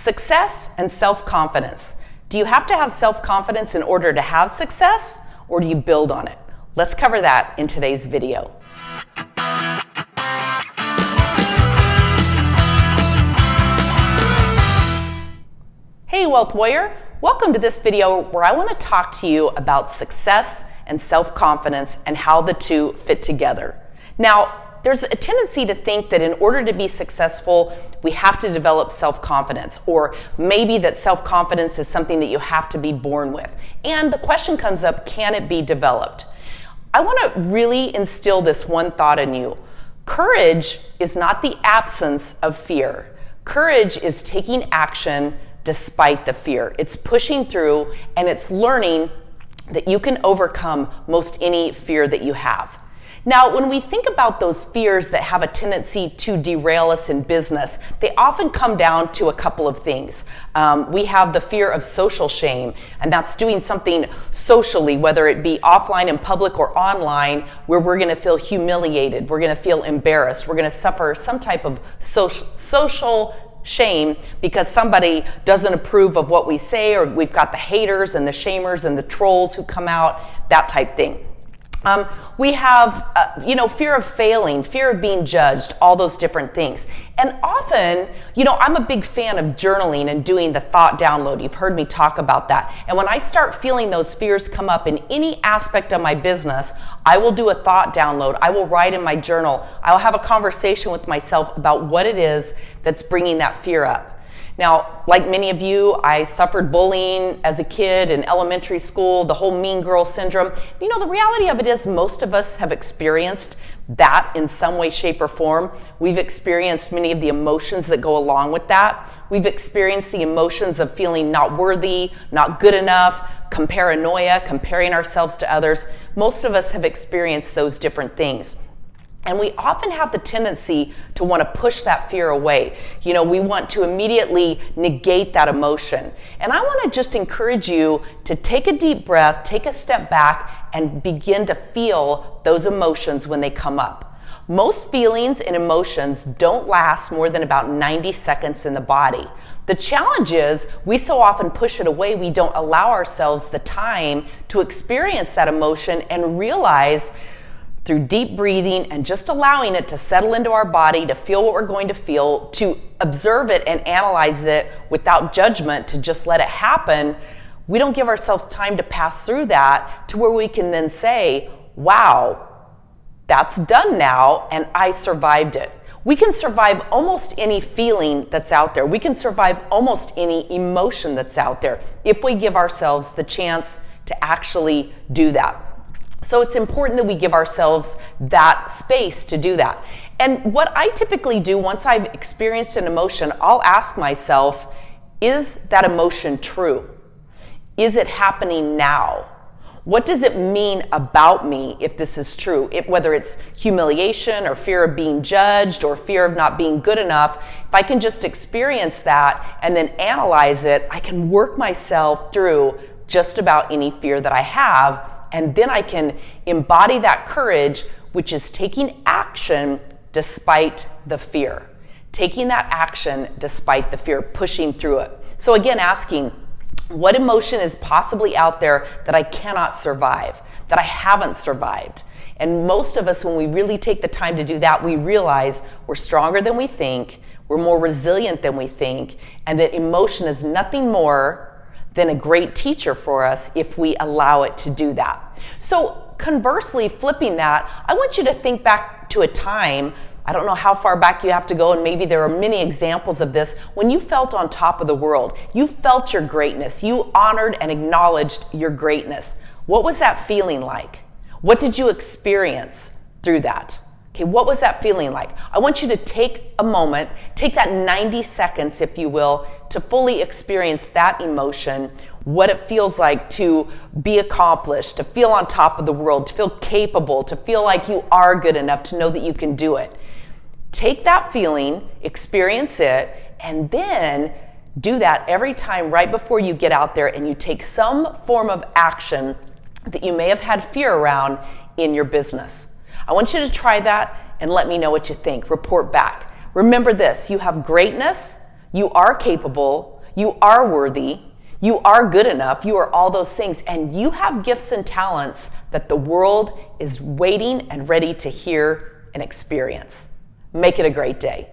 Success and self-confidence. Do you have to have self-confidence in order to have success, or do you build on it? Let's cover that in today's video. Hey Wealth Warrior, welcome to this video where I want to talk to you about success and self-confidence and how the two fit together. Now, there's a tendency to think that in order to be successful, we have to develop self-confidence, or maybe that self-confidence is something that you have to be born with. And the question comes up, can it be developed? I want to really instill this one thought in you. Courage is not the absence of fear. Courage is taking action despite the fear. It's pushing through, and it's learning that you can overcome most any fear that you have. Now, when we think about those fears that have a tendency to derail us in business, they often come down to a couple of things. We have the fear of social shame, and that's doing something socially, whether it be offline in public or online, where we're going to feel humiliated, we're going to feel embarrassed, we're going to suffer some type of social shame because somebody doesn't approve of what we say, or we've got the haters and the shamers and the trolls who come out, that type thing. We have, fear of failing, fear of being judged, all those different things. And often, I'm a big fan of journaling and doing the thought download. You've heard me talk about that. And when I start feeling those fears come up in any aspect of my business, I will do a thought download. I will write in my journal. I'll have a conversation with myself about what it is that's bringing that fear up. Now, like many of you, I suffered bullying as a kid in elementary school, the whole mean girl syndrome. The reality of it is most of us have experienced that in some way, shape, or form. We've experienced many of the emotions that go along with that. We've experienced the emotions of feeling not worthy, not good enough, comparanoia, comparing ourselves to others. Most of us have experienced those different things. And we often have the tendency to want to push that fear away. We want to immediately negate that emotion. And I want to just encourage you to take a deep breath, take a step back, and begin to feel those emotions when they come up. Most feelings and emotions don't last more than about 90 seconds in the body. The challenge is we so often push it away, we don't allow ourselves the time to experience that emotion and realize through deep breathing and just allowing it to settle into our body, to feel what we're going to feel, to observe it and analyze it without judgment, to just let it happen, we don't give ourselves time to pass through that to where we can then say, wow, that's done now and I survived it. We can survive almost any feeling that's out there. We can survive almost any emotion that's out there if we give ourselves the chance to actually do that. So it's important that we give ourselves that space to do that. And what I typically do once I've experienced an emotion, I'll ask myself, is that emotion true? Is it happening now? What does it mean about me if this is true? Whether it's humiliation or fear of being judged or fear of not being good enough, if I can just experience that and then analyze it, I can work myself through just about any fear that I have. And then I can embody that courage, which is taking action despite the fear. Taking that action despite the fear, pushing through it. So again, asking, what emotion is possibly out there that I cannot survive, that I haven't survived? And most of us, when we really take the time to do that, we realize we're stronger than we think, we're more resilient than we think, and that emotion is nothing more than a great teacher for us if we allow it to do that. So conversely, flipping that, I want you to think back to a time, I don't know how far back you have to go, and maybe there are many examples of this, when you felt on top of the world. You felt your greatness. You honored and acknowledged your greatness. What was that feeling like? What did you experience through that? Okay, what was that feeling like? I want you to take a moment, take that 90 seconds, if you will, to fully experience that emotion, what it feels like to be accomplished, to feel on top of the world, to feel capable, to feel like you are good enough, to know that you can do it. Take that feeling, experience it, and then do that every time right before you get out there and you take some form of action that you may have had fear around in your business. I want you to try that and let me know what you think. Report back. Remember this, you have greatness, you are capable, You are worthy. You are good enough. You are all those things. And you have gifts and talents that the world is waiting and ready to hear and experience. Make it a great day.